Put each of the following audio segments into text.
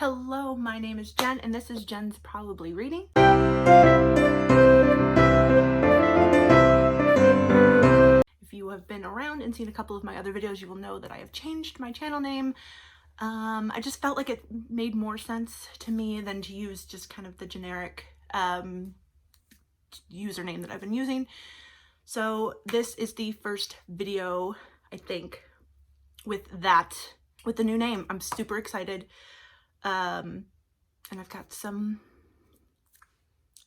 Hello, my name is Jen, and this is Jen's Probably Reading. If you have been around and seen a couple of my other videos, you will know that I have changed my channel name. I just felt like it made more sense to me than to use just kind of the generic username that I've been using. So this is the first video, I think, with the new name. I'm super excited. And I've got some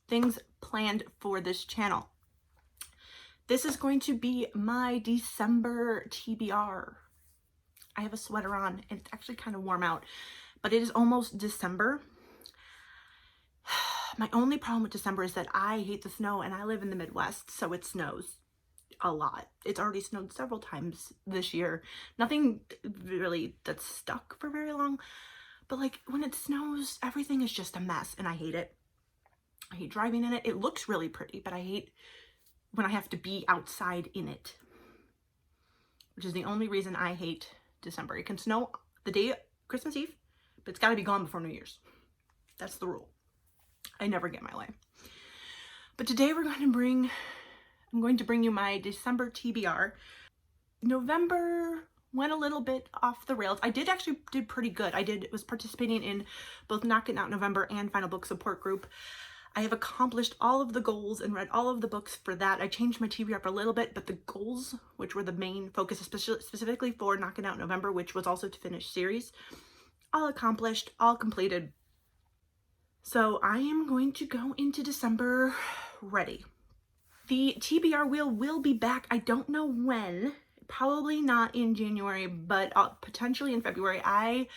things planned for this channel. This is going to be my December TBR. I have a sweater on and it's actually kind of warm out, but it is almost December. My only problem with December is that I hate the snow and I live in the Midwest, so it snows a lot. It's already snowed several times this year. Nothing really that's stuck for very long. But like when it snows, everything is just a mess and I hate it. I hate driving in it. It looks really pretty, but I hate when I have to be outside in it, which is the only reason I hate December. It can snow the day of Christmas Eve, but it's got to be gone before New Year's. That's the rule. I never get my way. But today I'm going to bring you my December TBR. November went a little bit off the rails. I did pretty good. Was participating in both Knocking Out November and Final Book Support Group. I have accomplished all of the goals and read all of the books for that. I changed my TBR up a little bit, but the goals, which were the main focus specifically for Knocking Out November, which was also to finish series, all accomplished, all completed. So I am going to go into December ready. The TBR wheel will be back. I don't know when. Probably not in January, but potentially in February. I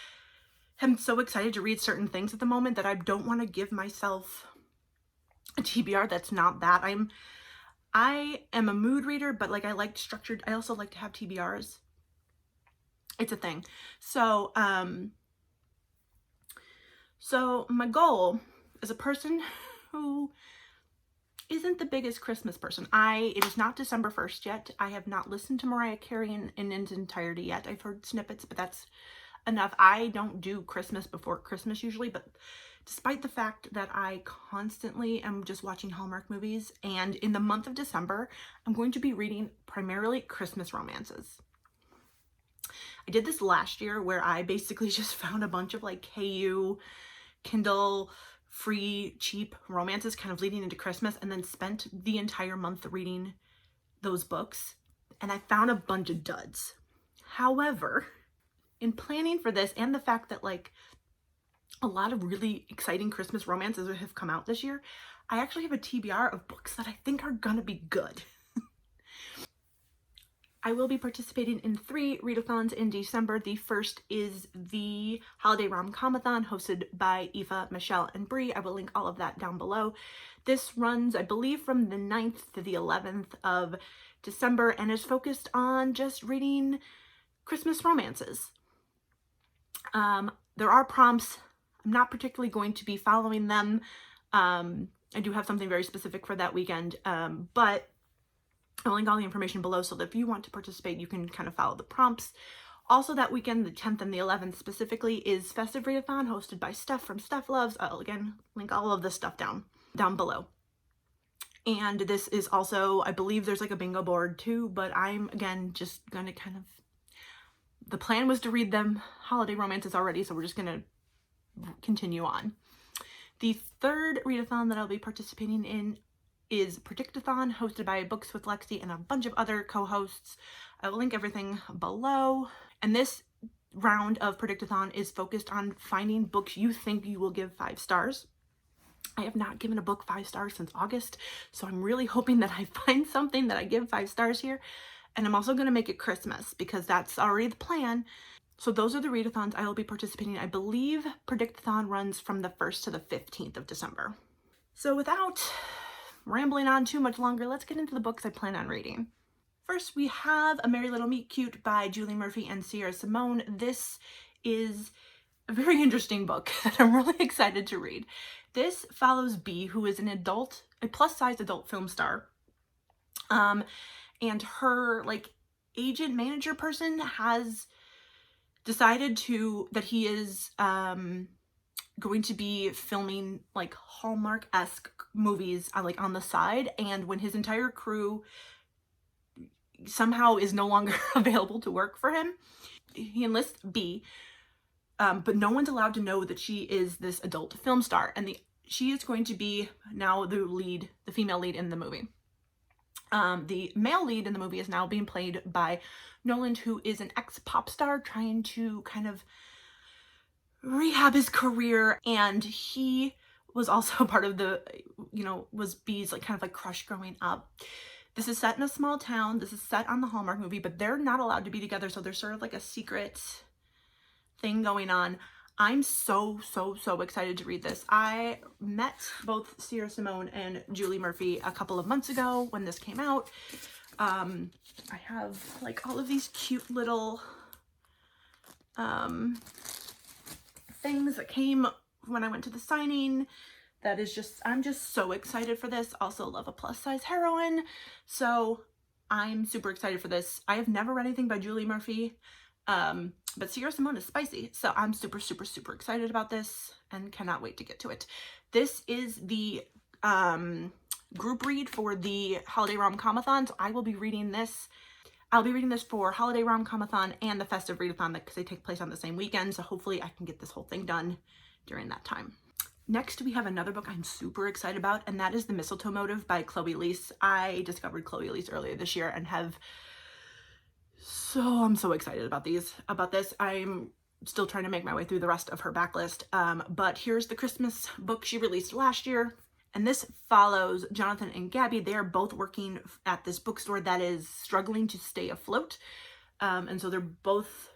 am so excited to read certain things at the moment that I don't want to give myself a TBR that's not that. I am a mood reader, but like I also like to have TBRs. It's a thing. So my goal as a person who isn't the biggest Christmas person. It is not December 1st yet. I have not listened to Mariah Carey in its entirety yet. I've heard snippets, but that's enough. I don't do Christmas before Christmas usually, but despite the fact that I constantly am just watching Hallmark movies, and in the month of December, I'm going to be reading primarily Christmas romances. I did this last year where I basically just found a bunch of like KU, Kindle, free, cheap romances kind of leading into Christmas, and then spent the entire month reading those books, and I found a bunch of duds. However, in planning for this and the fact that like a lot of really exciting Christmas romances have come out this year, I actually have a TBR of books that I think are gonna be good. I will be participating in 3 readathons in December. The first is the Holiday RomComAthon hosted by Eva, Michelle, and Bree. I will link all of that down below. This runs, I believe, from the 9th to the 11th of December and is focused on just reading Christmas romances. There are prompts. I'm not particularly going to be following them. I do have something very specific for that weekend, but I'll link all the information below so that if you want to participate, you can kind of follow the prompts. Also that weekend, the 10th and the 11th specifically, is Festive Readathon hosted by Steph from Steph Loves. I'll again link all of this stuff down below. And this is also, I believe there's like a bingo board too, but I'm again just gonna kind of, the plan was to read them holiday romances already, so we're just gonna continue on. The third readathon that I'll be participating in is Predictathon, hosted by Books with Lexi and a bunch of other co-hosts. I will link everything below. And this round of Predictathon is focused on finding books you think you will give 5 stars. I have not given a book 5 stars since August, so I'm really hoping that I find something that I give 5 stars here. And I'm also going to make it Christmas because that's already the plan. So those are the readathons I will be participating in. I believe Predictathon runs from the 1st to the 15th of December. So without rambling on too much longer, let's get into the books I plan on reading. First, we have A Merry Little Meet Cute by Julie Murphy and Sierra Simone. This is a very interesting book that I'm really excited to read. This follows Bee, who is a plus-size adult film star. And her like agent manager person has decided that he is going to be filming like Hallmark-esque movies like on the side, and when his entire crew somehow is no longer available to work for him, he enlists B, but no one's allowed to know that she is this adult film star, and she is going to be now the female lead in the movie. The male lead in the movie is now being played by Noland, who is an ex-pop star trying to kind of rehab his career, and he was also part of the, was B's like kind of like crush growing up. This is set in a small town. This is set on the Hallmark movie, but they're not allowed to be together, so there's sort of like a secret thing going on. I'm so excited to read this. I met both Sierra Simone and Julie Murphy a couple of months ago when this came out. I have like all of these cute little things that came when I went to the signing. That is just, I'm just so excited for this. Also love a plus size heroine, so I'm super excited for this. I have never read anything by Julie Murphy, but Sierra Simone is spicy, so I'm super excited about this and cannot wait to get to it. This is the group read for the holiday RomComAthon, so I will be reading this. I'll be reading this for holiday RomComAthon and the Festive Readathon because they take place on the same weekend, so hopefully I can get this whole thing done during that time. Next, we have another book I'm super excited about, and that is The Mistletoe Motive by Chloe Leese. I discovered Chloe Leese earlier this year and I'm so excited about this. I'm still trying to make my way through the rest of her backlist, but here's the Christmas book she released last year. And this follows Jonathan and Gabby. They are both working at this bookstore that is struggling to stay afloat. And so they're both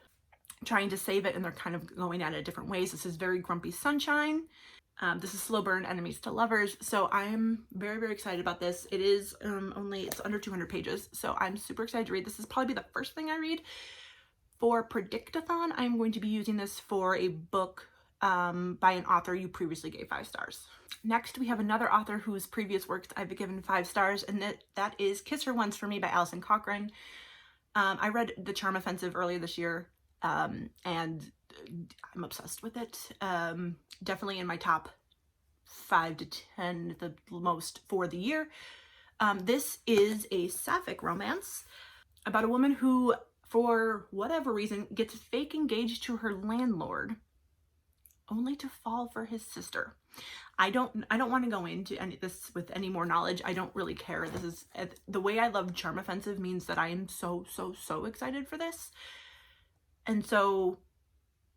trying to save it, and they're kind of going at it different ways. This is very Grumpy Sunshine. This is Slow Burn, Enemies to Lovers. So I'm very excited about this. It is it's under 200 pages. So I'm super excited to read. This is probably the first thing I read. For Predictathon, I'm going to be using this for a book by an author you previously gave 5 stars. Next, we have another author whose previous works I've given 5 stars, and that is Kiss Her Once for Me by Alison Cochrane. I read The Charm Offensive earlier this year, and I'm obsessed with it. Definitely in my top 5 to 10, the most for the year. This is a sapphic romance about a woman who, for whatever reason, gets fake engaged to her landlord, only to fall for his sister. I don't want to go into this with any more knowledge. I don't really care. This is the way I love Charm Offensive means that I am so excited for this. And so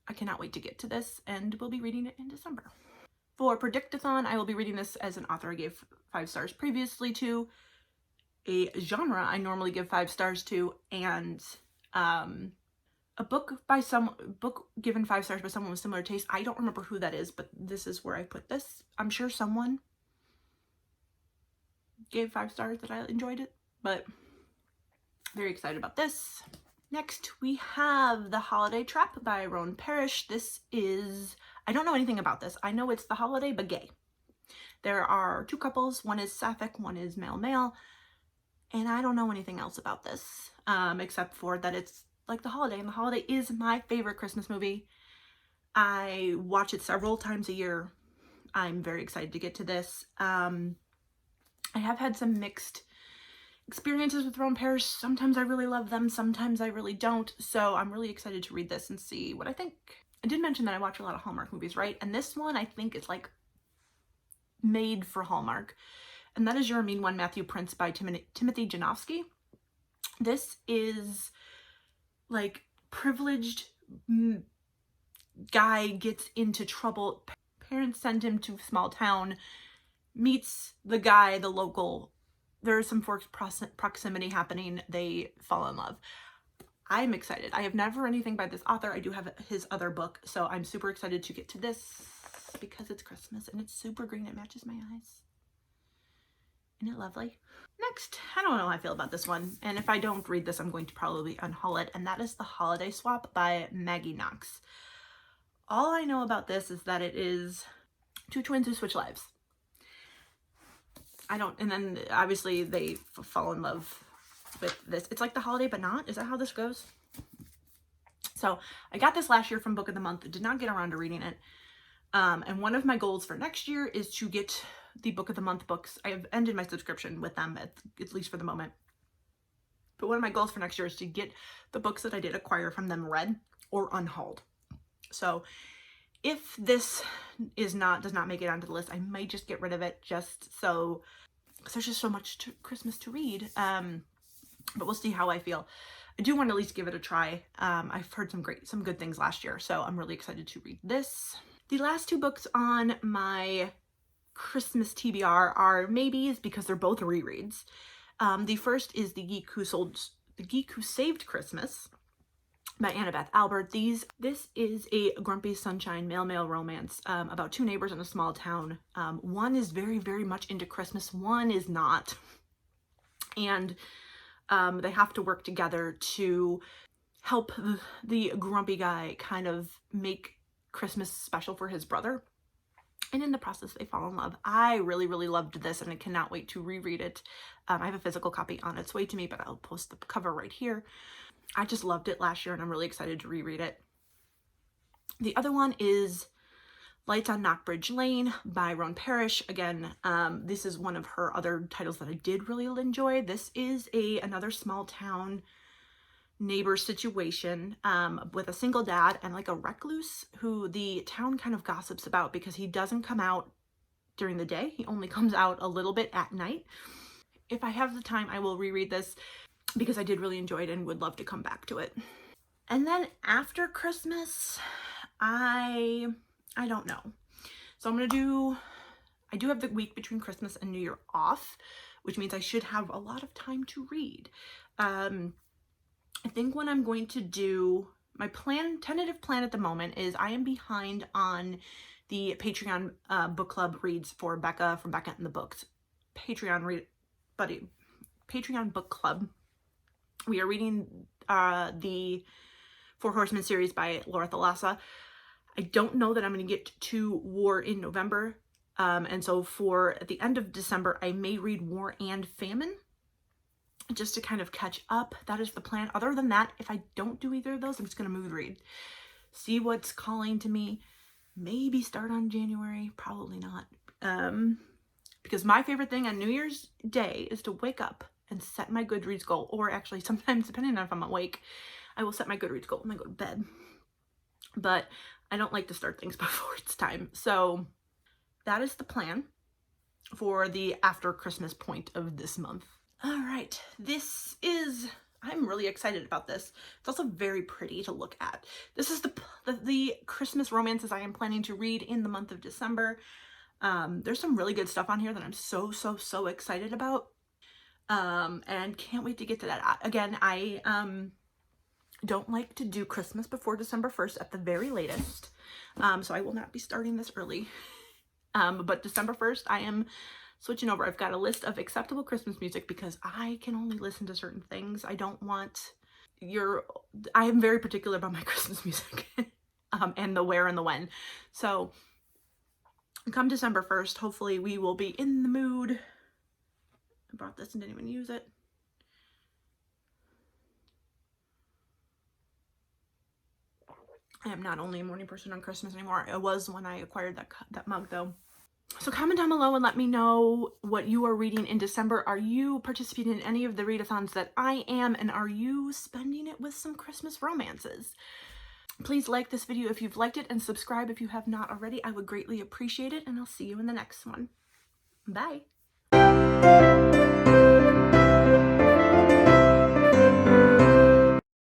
I cannot wait to get to this, and we'll be reading it in December. For Predictathon, I will be reading this as an author I gave 5 stars previously to, a genre I normally give 5 stars to, and a book given 5 stars by someone with similar taste. I don't remember who that is, but this is where I put this. I'm sure someone gave 5 stars that I enjoyed it, but very excited about this. Next, we have The Holiday Trap by Roan Parrish. This is, I don't know anything about this. I know it's the holiday, but gay. There are 2 couples. One is sapphic, one is male, and I don't know anything else about this, except for that it's like The Holiday, and The Holiday is my favorite Christmas movie. I watch it several times a year. I'm very excited to get to this. I have had some mixed experiences with Roan Parrish. Sometimes I really love them, sometimes I really don't, so I'm really excited to read this and see what I think. I did mention that I watch a lot of Hallmark movies, right? And this one I think is like made for Hallmark, and that is You're a Mean One, Matthew Prince by Timothy Janofsky. This is like privileged guy gets into trouble. Parents send him to a small town, meets the guy, the local. There's some forced proximity happening. They fall in love. I'm excited. I have never read anything by this author. I do have his other book, so I'm super excited to get to this because it's Christmas and it's super green. It matches my eyes. Isn't it lovely? Next, I don't know how I feel about this one, and if I don't read this, I'm going to probably unhaul it, and that is The Holiday Swap by Maggie Knox. All I know about this is that it is 2 twins who switch lives. And then obviously they fall in love with this. It's like The Holiday, but not. Is that how this goes? So I got this last year from Book of the Month. Did not get around to reading it. And one of my goals for next year is to get the Book of the Month books. I have ended my subscription with them, at least for the moment. But one of my goals for next year is to get the books that I did acquire from them read or unhauled. So if this does not make it onto the list, I might just get rid of it just so, because there's just so much Christmas to read. But we'll see how I feel. I do want to at least give it a try. I've heard some good things last year, so I'm really excited to read this. The last two books on my Christmas TBR are maybes because they're both rereads. The first is The Geek Who Saved Christmas by Annabeth Albert. This is a grumpy sunshine male romance about two neighbors in a small town. One is very, very much into Christmas. One is not. And they have to work together to help the grumpy guy kind of make Christmas special for his brother. And in the process, they fall in love. I really, really loved this, and I cannot wait to reread it. I have a physical copy on its way to me, but I'll post the cover right here. I just loved it last year, and I'm really excited to reread it. The other one is Lights on Knockbridge Lane by Roan Parrish. Again, this is one of her other titles that I did really enjoy. This is another small town neighbor situation with a single dad and like a recluse who the town kind of gossips about because he doesn't come out during the day. He only comes out a little bit at night. If I have the time, I will reread this because I did really enjoy it and would love to come back to it. And then after Christmas, I don't know. So I do have the week between Christmas and New Year off, which means I should have a lot of time to read. I think what I'm going to do, my tentative plan at the moment is I am behind on the Patreon book club reads for Becca from Becca and the Books. Patreon book club. We are reading the Four Horsemen series by Laura Thalassa. I don't know that I'm going to get to War in November. And so at the end of December, I may read War and Famine just to kind of catch up. That is the plan. Other than that, if I don't do either of those, I'm just going to mood read. See what's calling to me. Maybe start on January. Probably not. Because my favorite thing on New Year's Day is to wake up and set my Goodreads goal. Or actually, sometimes, depending on if I'm awake, I will set my Goodreads goal when I go to bed. But I don't like to start things before it's time. So that is the plan for the after Christmas point of this month. All right, I'm really excited about this. It's also very pretty to look at. This is the Christmas romances I am planning to read in the month of December. There's some really good stuff on here that I'm so excited about. And can't wait to get to that. Again, I don't like to do Christmas before December 1st at the very latest. So I will not be starting this early. But December 1st, I am switching over. I've got a list of acceptable Christmas music because I can only listen to certain things. I am very particular about my Christmas music and the where and the when. So come December 1st, hopefully we will be in the mood. I brought this and didn't even use it. I am not only a morning person on Christmas anymore. I was when I acquired that mug though. So comment down below and let me know what you are reading in December. Are you participating in any of the readathons that I am? And are you spending it with some Christmas romances? Please like this video if you've liked it and subscribe if you have not already. I would greatly appreciate it, and I'll see you in the next one. Bye.